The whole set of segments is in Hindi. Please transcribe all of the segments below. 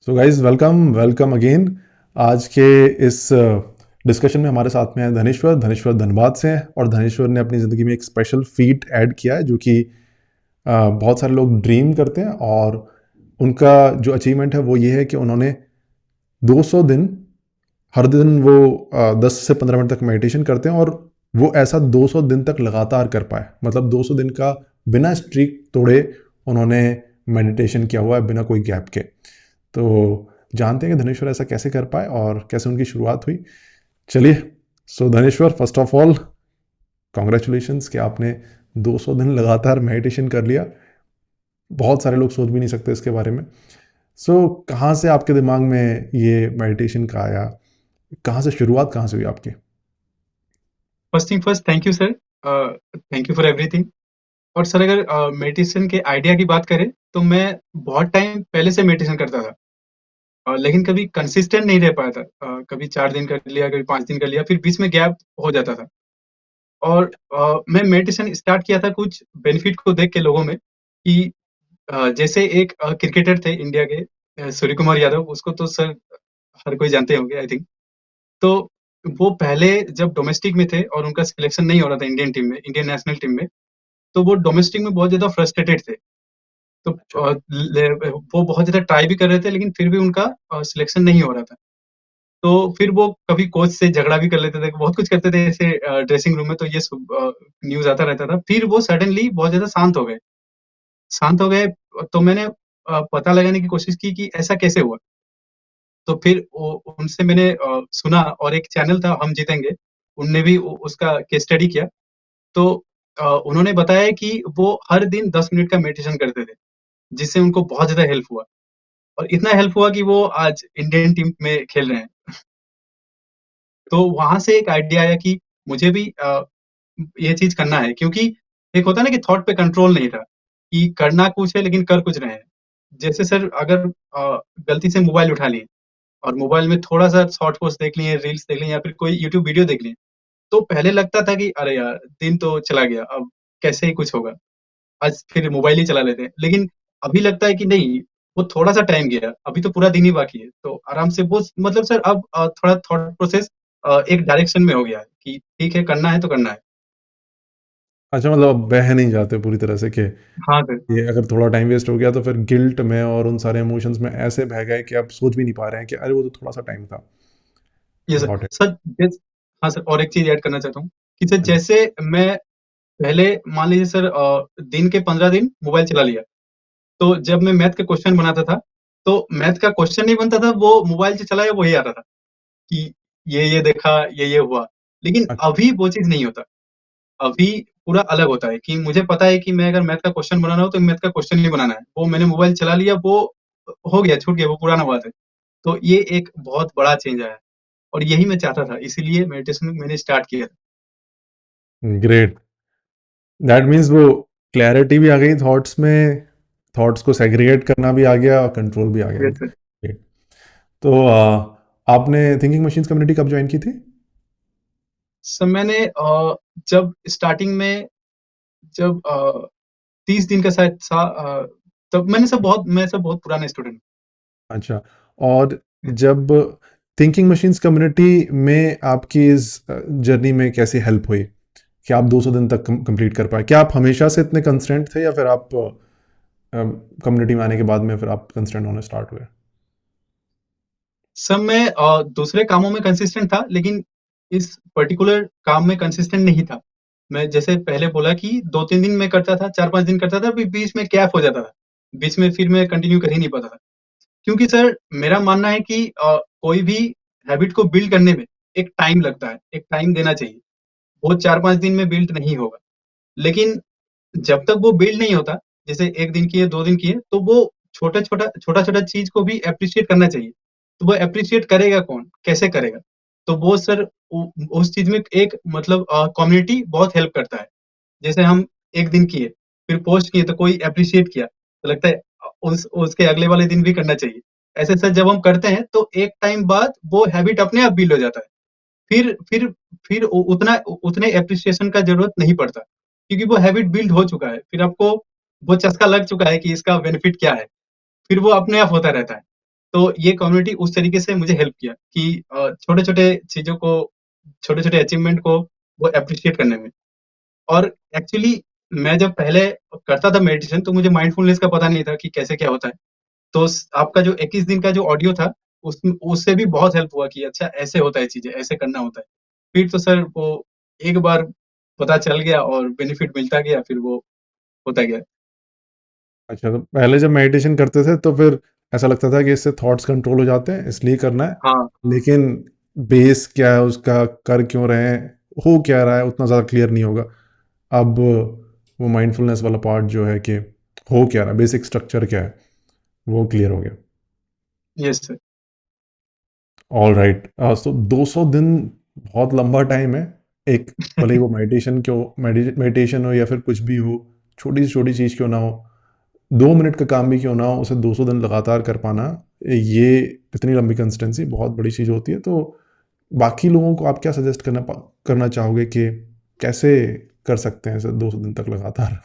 So guys welcome welcome again. आज के इस डिस्कशन में हमारे साथ में है धनेश्वर। धनेश्वर धनबाद से हैं और धनेश्वर ने अपनी ज़िंदगी में एक स्पेशल फीट ऐड किया है जो कि बहुत सारे लोग ड्रीम करते हैं, और उनका जो अचीवमेंट है वो ये है कि उन्होंने 200 दिन, हर दिन वो 10 से 15 मिनट तक मेडिटेशन करते हैं, और वो ऐसा 200 दिन तक लगातार कर पाए। मतलब 200 दिन का बिना स्ट्रीक तोड़े उन्होंने मेडिटेशन किया हुआ है, बिना कोई गैप के। तो जानते हैं कि धनेश्वर ऐसा कैसे कर पाए और कैसे उनकी शुरुआत हुई। चलिए, so Dhaneshwar, first of all congratulations कि आपने 200 दिन लगातार मेडिटेशन कर लिया। बहुत सारे लोग सोच भी नहीं सकते इसके बारे में। कहाँ से आपके दिमाग में ये मेडिटेशन का आया? कहाँ से शुरुआत, कहाँ से हुई आपकी? First thing first, thank you sir. Thank you for everything. और सर, अगर मेडिटेशन के आइडिया की बात करें तो मैं बहुत टाइम पहले से मेडिटेशन करता था, लेकिन कभी कंसिस्टेंट नहीं रह पाया था। कभी 4 दिन कर लिया, कभी 5 दिन कर लिया, फिर बीच में गैप हो जाता था। और मैं मेडिटेशन स्टार्ट किया था कुछ बेनिफिट को देख के लोगों में कि जैसे एक क्रिकेटर थे इंडिया के, सूर्य कुमार यादव। उसको तो सर हर कोई जानते होंगे, आई थिंक। तो वो पहले जब डोमेस्टिक में थे और उनका सिलेक्शन नहीं हो रहा था इंडियन टीम में, इंडियन नेशनल टीम में, तो वो डोमेस्टिक में बहुत ज़्यादा फ्रस्ट्रेटेड थे। तो अच्छा। वो बहुत ज़्यादा ट्राई भी कर रहे थे, लेकिन फिर भी उनका सिलेक्शन नहीं हो रहा था। तो फिर वो कभी कोच से झगड़ा भी कर लेते थे, बहुत कुछ करते थे ऐसे ड्रेसिंग रूम में। तो ये न्यूज़ आता रहता था। फिर वो सडनली बहुत ज़्यादा शांत हो गए। शांत हो गए, तो मैंने पता लगाने की कोशिश की कि ऐसा कैसे हुआ? तो फिर वो उनसे मैंने सुना, और एक चैनल था हम जीतेंगे, उनने भी उसका केस स्टडी किया। तो उन्होंने बताया कि वो हर दिन 10 मिनट का मेडिटेशन करते थे, जिससे उनको बहुत ज़्यादा हेल्प हुआ, और इतना हेल्प हुआ कि वो आज इंडियन टीम में खेल रहे हैं। तो वहाँ से एक आइडिया आया कि मुझे भी ये चीज़ करना है, क्योंकि एक होता है ना कि थॉट पे कंट्रोल नहीं था, कि करना कुछ है लेकिन कर कुछ रहे हैं। जैसे सर, अगर गलती से मोबाइल उठा लिए और मोबाइल में थोड़ा-सा शॉर्ट पोस्ट देख लिए, रील्स देख लिए, या फिर कोई यूट्यूब वीडियो देख लिए, तो पहले लगता था कि अरे यार! दिन तो चला गया, अब कैसे ही कुछ होगा। आज फिर मोबाइल ही चला लेते हैं। लेकिन अभी लगता है कि नहीं, वो थोड़ा-सा टाइम गया, अभी तो पूरा दिन ही बाकी है। तो आराम से वो मतलब सर, अब थोड़ा थॉट प्रोसेस एक डायरेक्शन में हो गया है कि ठीक है, करना है तो करना है। अच्छा, मतलब आप बह नहीं जाते पूरी तरह से कि हाँ सर। ये अगर थोड़ा टाइम वेस्ट हो गया तो फिर गिल्ट में और उन सारे इमोशंस में ऐसे बह गए कि आप सोच भी नहीं पा रहे हैं कि अरे वो तो थोड़ा सा टाइम था। ये सर। Got it. सर हाँ सर, और एक चीज़ ऐड करना चाहता हूँ कि सर, हाँ जी। जैसे मैं पहले मान लीजिए सर, दिन के 15 दिन मोबाइल चला लिया। तो जब मैं मैथ का क्वेश्चन बनाता था, तो मैथ का क्वेश्चन नहीं बनता था, वो मोबाइल से चलाया वही आता था कि ये देखा, ये हुआ। लेकिन अच्छा। अभी वो चीज़ नहीं होता। अभी पूरा अलग होता है कि मुझे पता है कि मैं अगर मैथ का क्वेश्चन बनाना हो तो मैथ का क्वेश्चन ही बनाना है। वो मैंने मोबाइल चला लिया, वो हो गया, छूट गया, वो पुराना बात है। तो ये एक बहुत बड़ा चेंज आया है, और यही मैं चाहता था, इसीलिए मेडिटेशन मैंने स्टार्ट किया था। ग्रेट। दैट मीन्स वो क्लैरिटी भी आ गई थॉट्स में, थॉट्स को सेग्रीगेट करना भी आ गया और कंट्रोल भी आ गया। Yes sir. Great. तो आपने थिंकिंग मशीन्स कम्युनिटी कब ज्वाइन की थी? सर, मैंने जब स्टार्टिंग में, जब 30 दिन का शायद तब मैंने सब बहुत मैं सब बहुत पुराना स्टूडेंट। अच्छा। और जब थिंकिंग मशीन्स कम्युनिटी में आपकी इस जर्नी में कैसी हेल्प हुई कि आप 200 दिन तक कंप्लीट कर पाए? क्या आप हमेशा से इतने कंस्टेंट थे या फिर आप कम्युनिटी में आने के बाद में फिर आप कंस्टेंट होने स्टार्ट हुए? सब मैं दूसरे कामों में कंसिस्टेंट था, लेकिन इस पर्टिकुलर काम में कंसिस्टेंट नहीं था। मैं जैसे पहले बोला कि 2-3 दिन मैं करता था, 4-5 दिन करता था, फिर बीच में गैप हो जाता था। बीच में फिर मैं कंटिन्यू कर ही नहीं पाता था। क्योंकि सर, मेरा मानना है कि कोई भी हैबिट को बिल्ड करने में एक टाइम लगता है, एक टाइम देना चाहिए। वो 4-5 दिन में बिल्ड नहीं होगा। लेकिन जब तक वो बिल्ड नहीं होता, जैसे 1 दिन किए, 2 दिन किए, तो वो छोटा-छोटा चीज़ को भी एप्रिशिएट करना चाहिए। तो वो एप्रिशिएट करेगा कौन? कैसे करेगा? तो वो सर, उ उस चीज़ में एक मतलब कम्युनिटी बहुत हेल्प करता है। जैसे हम 1 दिन किए, फिर पोस्ट किए तो कोई एप्रिशिएट किया, तो लगता है उसके अगले वाले दिन भी करना चाहिए। ऐसे सर, जब हम करते हैं तो एक टाइम बाद वो हैबिट अपने आप बिल्ड हो जाता है। फिर फिर फिर उतने एप्रिसिएशन का ज़रूरत नहीं पड़ता, क्योंकि वो हैबिट बिल्ड हो चुका है। फिर आपको वो चस्का लग चुका है कि इसका बेनिफिट क्या है, फिर वो अपने आप होता रहता है। तो ये कम्युनिटी उस तरीके से मुझे हेल्प किया कि छोटे-छोटे चीज़ों को, छोटे-छोटे अचीवमेंट को वो एप्रिशिएट करने में। और एक्चुअली मैं जब पहले करता था मेडिटेशन, तो मुझे माइंडफुलनेस का पता नहीं था कि कैसे क्या होता है। तो आपका जो 21 दिन का जो ऑडियो था, उससे भी बहुत हेल्प हुआ कि अच्छा ऐसे होता है चीजें, ऐसे करना होता है। फिर तो सर वो एक बार पता चल गया और बेनिफिट मिलता गया, फिर वो होता गया। अच्छा, तो पहले जब मेडिटेशन करते थे तो फिर ऐसा लगता था कि इससे थॉट्स कंट्रोल हो जाते हैं, इसलिए करना है। हाँ। लेकिन बेस क्या है उसका, कर क्यों रहे हैं, हो क्या रहा है, उतना ज़्यादा क्लियर नहीं होगा। अब वो माइंडफुलनेस वाला पार्ट जो है कि हो क्या रहा है, बेसिक स्ट्रक्चर क्या है, वो क्लियर हो गया। Yes sir. All right. तो 200 दिन बहुत लंबा टाइम है। एक, भले ही वो मेडिटेशन क्यों, मेडिटेशन हो या फिर कुछ भी हो, छोटी से छोटी चीज़ क्यों ना हो, 2 मिनट का काम भी क्यों ना हो, उसे 200 दिन लगातार कर पाना, ये इतनी लंबी कंसिस्टेंसी बहुत बड़ी चीज़ होती है। तो बाकी लोगों को आप क्या सजेस्ट करना चाहोगे कि कैसे कर सकते हैं इसे 200 दिन तक लगातार?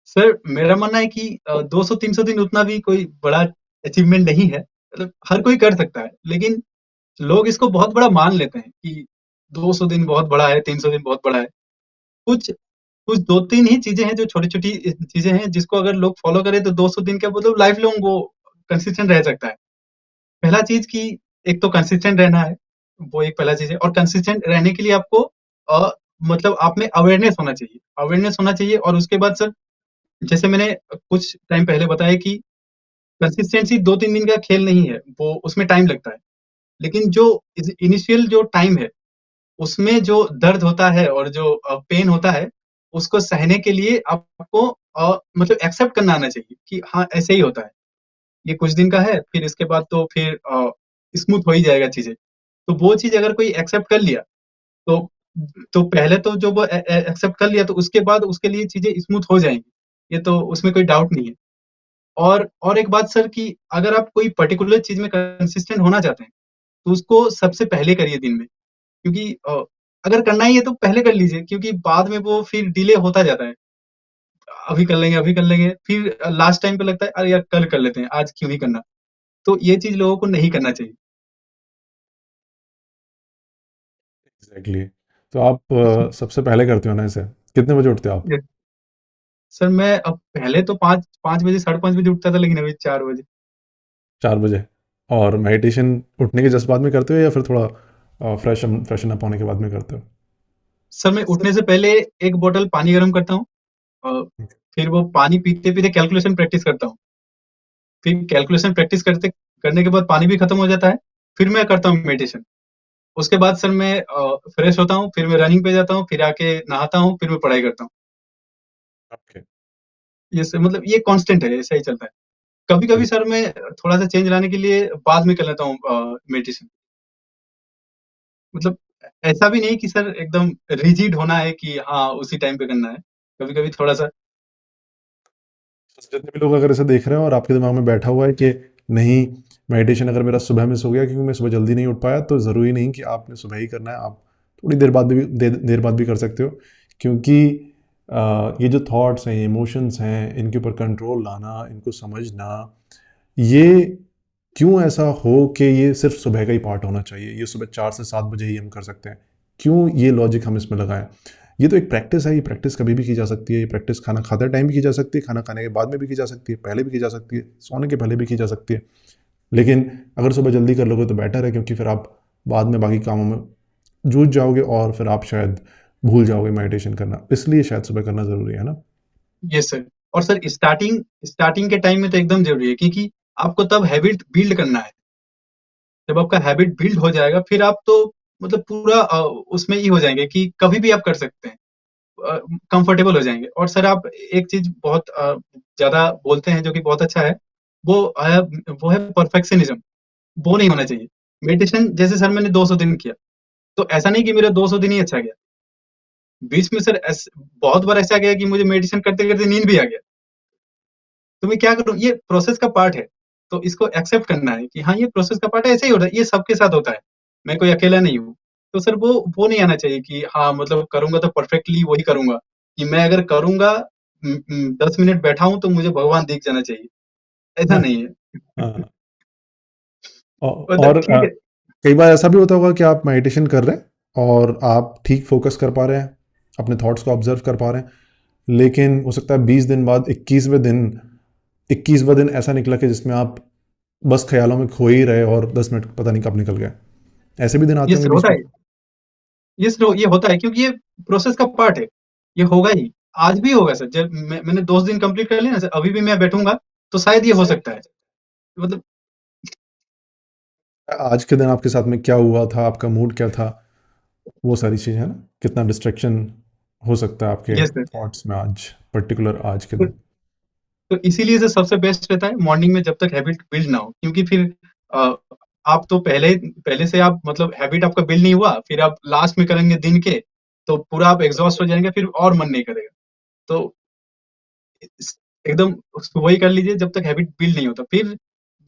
सर मेरा मानना है कि 200-300 दिन उतना भी कोई बड़ा अचीवमेंट नहीं है, मतलब हर कोई कर सकता है। लेकिन लोग इसको बहुत बड़ा मान लेते हैं कि 200 दिन बहुत बड़ा है, 300 दिन बहुत बड़ा है। कुछ कुछ 2-3 ही चीज़ें हैं जो छोटी-छोटी चीज़ें हैं, जिसको अगर लोग फ़ॉलो करें तो 200 दिन का मतलब लाइफ़ लॉन्ग वो कंसिस्टेंट रह सकता है। पहला चीज़ कि एक तो कंसिस्टेंट रहना है, वो एक पहला चीज़ है। और कंसिस्टेंट रहने के लिए आपको अ, मतलब आप में अवेयरनेस होना चाहिए। अवेयरनेस होना चाहिए और उसके बाद सर, जैसे मैंने कुछ टाइम पहले बताया कि कंसिस्टेंसी 2-3 दिन का खेल नहीं है, वो उसमें टाइम लगता है। लेकिन जो इनिशियल जो टाइम है, उसमें जो दर्द होता है और जो पेन होता है, उसको सहने के लिए आपको मतलब एक्सेप्ट करना आना चाहिए कि हाँ, ऐसे ही होता है। ये कुछ दिन का है, फिर इसके बाद तो फिर स्मूथ हो ही जाएगा चीज़ें। तो वो चीज़ अगर कोई एक्सेप्ट कर लिया, तो पहले तो जो वो एक्सेप्ट कर लिया, तो उसके बाद उसके लिए चीज़ें स्मूथ हो जाएँगी। ये तो उसमें कोई डाउट नहीं है। और एक बात सर कि अगर आप कोई पर्टिकुलर चीज़ में कंसिस्टेंट होना चाहते हैं, तो उसको सबसे पहले करिए दिन में। क्योंकि अगर करना ही है तो पहले कर लीजिए, क्योंकि बाद में वो फिर डिले होता जाता है। अभी कर लेंगे, फिर लास्ट टाइम पे लगता है अरे यार कल कर लेते हैं, आज क्यों ही करना? तो ये चीज़ लोगों को नहीं करना चाहिए। एग्जैक्टली। तो आप सबसे पहले करते हो ना इसे? कितने बजे उठते हो आप? ये सर मैं अब पहले तो 5 बजे, साढ़े 5 बजे उठता था, लेकिन अभी 4 बजे। 4 बजे? और मेडिटेशन उठने के जस्ट बाद में करते हो या फिर थोड़ा फ्रेशन अप होने के बाद में करते हो? सर मैं उठने से पहले 1 बॉटल पानी गरम करता हूँ। अ, फिर वो पानी पीते-पीते कैलकुलेशन प्रैक्टिस करता हूँ। फिर कैलकुलेशन प्रैक्टिस करने के बाद पानी भी खत्म हो जाता है। फिर मैं करता हूँ मेडिटेशन। उसके बाद सर मैं फ्रेश होता हूँ, फिर मैं रनिंग पे जाता हूँ, फिर आके नहाता हूँ, फिर मैं पढ़ाई करता हूँ। ओके। ये स मतलब ये कांस्टेंट है, ऐसा ही चलता है। कभी-कभी सर मैं थोड़ा-सा चेंज लाने के लिए बाद में कर लेता हूँ मेडिटेशन। मतलब ऐसा भी नहीं कि सर एकदम रिजिड होना है कि हाँ, उसी टाइम पे करना है। कभी-कभी थोड़ा-सा। जितने भी लोग अगर इसे देख रहे हैं और आपके दिमाग में बैठा हुआ है कि नहीं, मेडिटेशन अगर मेरा सुबह मिस हो गया क्योंकि मैं सुबह जल्दी नहीं उठ पाया, तो ज़रूरी नहीं कि आपने सुबह ही करना है। आप थोड़ी देर बाद भी देर बाद भी कर सकते हो, क्योंकि ये जो थॉट्स हैं, इमोशंस हैं, इनके ऊपर कंट्रोल लाना, इनको समझना, ये क्यों ऐसा हो कि ये सिर्फ सुबह का ही पार्ट होना चाहिए, ये सुबह 4 से 7 बजे ही हम कर सकते हैं, क्यों ये लॉजिक हम इसमें लगाएं? ये तो एक प्रैक्टिस है, ये प्रैक्टिस कभी भी की जा सकती है, ये प्रैक्टिस खाना खाते टाइम भी की जा सकती है, खाना खाने के बाद में भी की जा सकती है, पहले भी की जा सकती है, सोने के पहले भी की जा सकती है। लेकिन अगर सुबह जल्दी कर लोगे तो बेटर है, क्योंकि फिर आप बाद में बाकी कामों में जूझ जाओगे और फिर आप शायद भूल जाओगे मेडिटेशन करना, इसलिए शायद सुबह करना ज़रूरी है ना? Yes sir. और सर स्टार्टिंग स्टार्टिंग के टाइम में तो एकदम ज़रूरी है, क्योंकि आपको तब हैबिट बिल्ड करना है। जब आपका हैबिट बिल्ड हो जाएगा, फिर आप तो मतलब पूरा उसमें ही हो जाएँगे कि कभी भी आप कर सकते हैं। कंफर्टेबल हो जाएँगे। और सर आप एक चीज़ बहुत ज़्यादा बोलते हैं जो कि बहुत अच्छा है, वो है वो है परफेक्शनिज़्म। वो नहीं होना चाहिए। मेडिटेशन जैसे सर मैंने 200 दिन किया, तो ऐसा नहीं कि मेरा 200 दिन ही अच्छा गया। बीच में सर बहुत बार ऐसा गया कि मुझे मेडिटेशन करते-करते नींद भी आ गया। तो मैं क्या करूँ? ये प्रोसेस का पार्ट है। तो इसको एक्सेप्ट करना है कि हाँ, ये प्रोसेस का पार्ट है, ऐसे ही होता है, ये सबके साथ होता है। मैं कोई अकेला नहीं हूँ। तो सर वो नहीं आना चाहिए कि हाँ, मतलब करूँगा तो परफेक्टली वही करूँगा, कि मैं अगर करूँगा 10 मिनट बैठा हूँ तो मुझे भगवान दिख जाना चाहिए। ऐसा नहीं है। हाँ, मतलब और ठीक है। कई बार ऐसा भी होता होगा कि आप मेडिटेशन कर रहे हैं और आप ठीक फोकस कर पा रहे हैं, अपने थॉट्स को ऑब्जर्व कर पा रहे हैं, लेकिन हो सकता है 20 दिन बाद 21वें दिन ऐसा निकला कि जिसमें आप बस ख्यालों में खो ही रहे और 10 मिनट पता नहीं कब निकल गए। ऐसे भी दिन आते ये होंगे सर बीच होता में। है, ये होता है क्योंकि ये प्रोसेस का पार्ट है, ये होगा ही। आज भी होगा सर, जब मैंने 2 दिन कंप्लीट कर लिया ना सर, अभी भी मैं बैठूँगा तो शायद ये हो सकता है। मतलब आज के दिन आपके साथ में क्या हुआ था, आपका मूड क्या था, वो सारी चीज़ें है ना, कितना डिस्ट्रैक्शन हो सकता है आपके यस सर। थॉट्स में आज, पर्टिकुलर आज के तो दिन। तो इसीलिए सर सबसे बेस्ट रहता है मॉर्निंग में, जब तक हैबिट बिल्ड ना हो, क्योंकि फिर अ, आप तो पहले से आप मतलब हैबिट आपका बिल्ड नहीं हुआ, फिर आप लास्ट में करेंगे दिन के, तो पूरा आप एग्ज़ॉस्ट हो जाएँगे, फिर और मन नहीं करेगा। तो इस एकदम उसको वही कर लीजिए जब तक हैबिट बिल्ड नहीं होता। फिर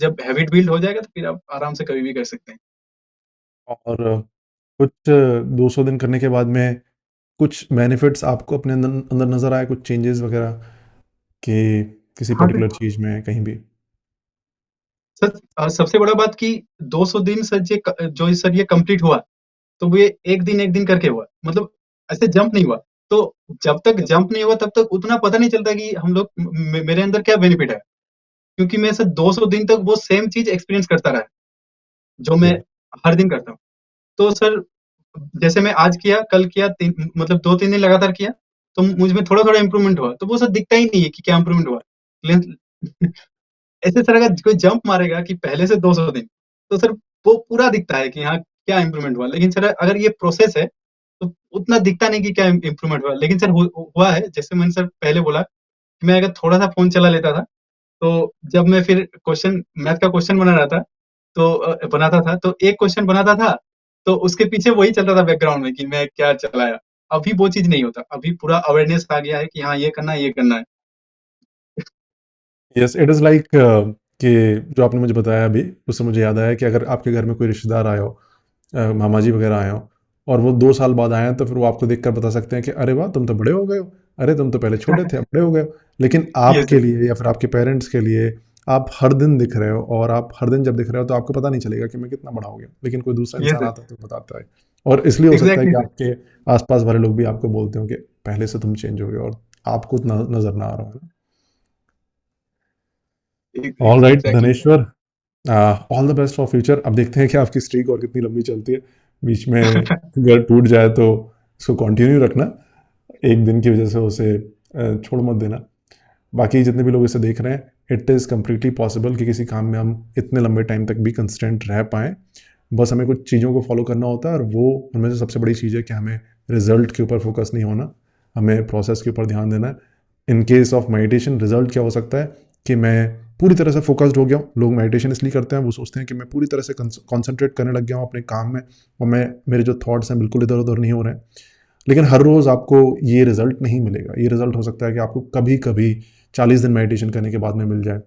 जब हैबिट बिल्ड हो जाएगा तो फिर आप आराम से कभी भी कर सकते हैं। और कुछ 200 दिन करने के बाद में कुछ बेनिफिट्स आपको अपने अंदर अंदर नज़र आए, कुछ चेंजेस वगैरह कि किसी हाँ सर। पर्टिकुलर चीज़ में कहीं भी? सर सबसे बड़ा बात कि 200 दिन सर जो सर ये कंप्लीट हुआ, तो ये एक दिन करके हुआ। मतलब ऐसे जंप नहीं हुआ। तो जब तक जंप नहीं हुआ तब तक उतना पता नहीं चलता कि हम लोग मेरे अंदर क्या बेनिफिट है। क्योंकि मैं सर 200 दिन तक वो सेम चीज़ एक्सपीरियंस करता रहा, जो मैं जी। हर दिन करता हूँ। तो सर जैसे मैं आज किया, कल किया, 3 मतलब 2-3 दिन लगातार किया, तो मुझ में थोड़ा-थोड़ा इम्प्रूवमेंट हुआ। तो वो सर दिखता ही नहीं है कि क्या इम्प्रूवमेंट हुआ। लें ऐसे सर अगर कोई जंप मारेगा कि पहले से 200 दिन, तो सर वो पूरा दिखता है कि हाँ, क्या इम्प्रूवमेंट हुआ। लेकिन सर अगर ये प्रोसेस है, तो उतना दिखता नहीं कि क्या इम्प्रूवमेंट हुआ। लेकिन सर हुआ है, जैसे मैंने सर पहले बोला कि मैं अगर थोड़ा-सा फ़ोन चला लेता था, तो जब मैं फिर क्वेश्चन मैथ का क्वेश्चन बना रहा था, तो बनाता था, तो एक क्वेश्चन बनाता था, तो उसके पीछे वही चलता था बैकग्राउंड में कि मैं क्या चलाया। अभी वो चीज़ नहीं होता, अभी पूरा अवेयरनेस आ गया है कि हाँ, ये करना है, ये करना है। यस, इट इज़ लाइक कि जो आपने मुझे बताया अभी, उससे मुझे याद आया कि अगर आपके घर में कोई रिश्तेदार आए हो, मामा जी वगैरह आए हों, और वो 2 साल बाद आए हैं, तो फिर वो आपको देखकर बता सकते हैं कि अरे वाह! तुम तो बड़े हो गए हो। अरे तुम तो पहले छोटे थे, अब बड़े हो गए हो। लेकिन ये आपके सर, लिए या फिर आपके पेरेंट्स के लिए आप हर दिन दिख रहे हो, और आप हर दिन जब दिख रहे हो तो आपको पता नहीं चलेगा कि मैं कितना बड़ा हो गया। लेकिन कोई दूसरा ये इंसान सर, आता है तो बताता है। और इसलिए हो सकता है एग्ज़ैक्टली कि सर। आपके आस-पास वाले लोग भी आपको बोलते हो कि पहले से तुम चेंज हो गए, और आपको उतना नज़र ना आ रहा हो, है ना? Alright exactly sir. Dhaneshwar, all the best for future. अब देखते हैं कि आपकी स्ट्रीक और कितनी लंबी चलती है। बीच में अगर टूट जाए तो इसको कंटिन्यू रखना, एक दिन की वजह से उसे छोड़ मत देना। बाकी जितने भी लोग इसे देख रहे हैं, इट इज़ कम्प्लीटली पॉसिबल कि किसी काम में हम इतने लंबे टाइम तक भी कंसिस्टेंट रह पाएँ। बस हमें कुछ चीज़ों को फॉलो करना होता है, और वो उनमें से सबसे बड़ी चीज़ है कि हमें रिजल्ट के ऊपर फोकस नहीं होना, हमें प्रोसेस के ऊपर ध्यान देना है। In case of meditation result क्या हो सकता है कि मैं पूरी तरह से फोकस्ड हो गया हूँ। लोग मेडिटेशन इसलिए करते हैं, वो सोचते हैं कि मैं पूरी तरह से कॉन्सेंट्रेट करने लग गया हूँ अपने काम में, और मैं मेरे जो थॉट्स हैं बिल्कुल इधर उधर नहीं हो रहे हैं। लेकिन हर रोज़ आपको ये रिजल्ट नहीं मिलेगा। ये रिजल्ट हो सकता है कि आपको कभी कभी 40 दिन मेडिटेशन करने के बाद में मिल जाए।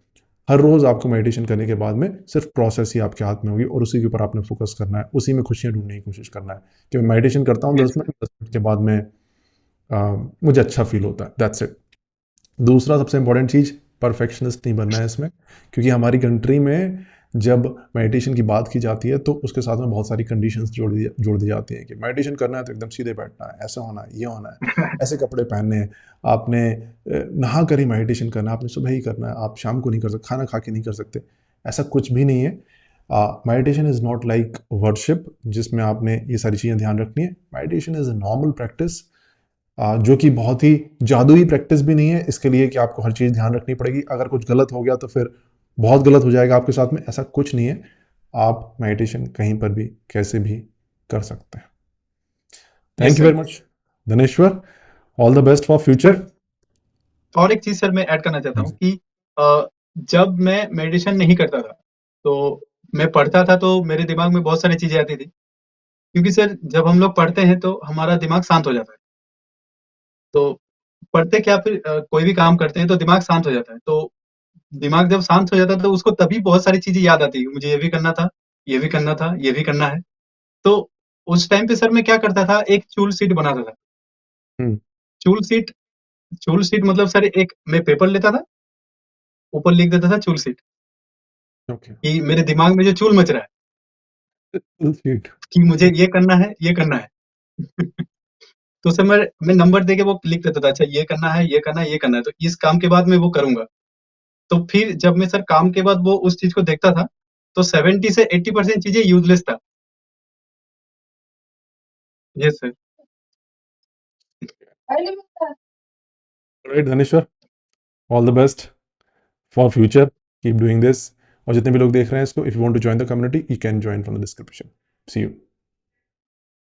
हर रोज़ आपको मेडिटेशन करने के बाद में सिर्फ प्रोसेस ही आपके हाथ में होगी, और उसी के ऊपर आपने फोकस करना है, उसी में खुशियाँ ढूंढने की कोशिश करना है कि मैं मेडिटेशन करता हूँ यस दस सर, मिनट 10 मिनट के बाद में मुझे अच्छा फील होता है, दैट्स इट। दूसरा सबसे इंपॉर्टेंट चीज़, परफेक्शनिस्ट नहीं बनना है इसमें, क्योंकि हमारी कंट्री में जब मेडिटेशन की बात की जाती है तो उसके साथ में बहुत सारी कंडीशंस जोड़ दी जाती हैं कि मेडिटेशन करना है तो एकदम सीधे बैठना है, ऐसा होना है, ये होना है, ऐसे कपड़े पहनने हैं, आपने नहा कर ही मेडिटेशन करना है, आपने सुबह ही करना है, आप शाम को नहीं कर सकते, खाना खा के नहीं कर सकते। ऐसा कुछ भी नहीं है। Meditation is not like worship जिसमें आपने ये सारी चीज़ें ध्यान रखनी है। Meditation is a normal practice, जो कि बहुत ही जादुई प्रैक्टिस भी नहीं है इसके लिए कि आपको हर चीज़ ध्यान रखनी पड़ेगी। अगर कुछ गलत हो गया तो फिर बहुत गलत हो जाएगा आपके साथ में, ऐसा कुछ नहीं है। आप मेडिटेशन कहीं पर भी कैसे भी कर सकते हैं। Yes thank you sir. Very much Dhaneshwar, all the best for future. और एक चीज़ सर मैं ऐड करना चाहता हाँ हूँ जी। कि जब मैं मेडिटेशन नहीं करता था, तो मैं पढ़ता था तो मेरे दिमाग में बहुत सारी चीज़ें आती थी। क्योंकि सर जब हम लोग पढ़ते हैं तो हमारा दिमाग शांत हो जाता है। तो पढ़ते क्या फिर कोई भी काम करते हैं तो दिमाग शांत हो जाता है। तो दिमाग जब शांत हो जाता है तो उसको तभी बहुत सारी चीज़ें याद आती है। मुझे ये भी करना था, ये भी करना था, ये भी करना है। तो उस टाइम पे सर मैं क्या करता था, एक चूल शीट बनाता था। हम्म। चूल शीट चूल शीट मतलब सर एक मैं पेपर लेता था, ऊपर लिख देता था चूल शीट। ओके। कि मेरे दिमाग में जो चूल मच रहा है स्वीट। कि मुझे ये करना है, ये करना है। तो उस समय मैं नंबर देके वो लिख देता था, अच्छा ये करना है, ये करना है, ये करना है, तो इस काम के बाद मैं वो करूँगा। तो फिर जब मैं सर काम के बाद वो उस चीज़ को देखता था, तो 70 से 80% चीज़ें यूज़लेस था। Yes sir. Right Dhaneshwar, all the best for future, keep doing this. और जितने भी लोग देख रहे हैं इसको, if you want to join the community, you can join from the description. See you.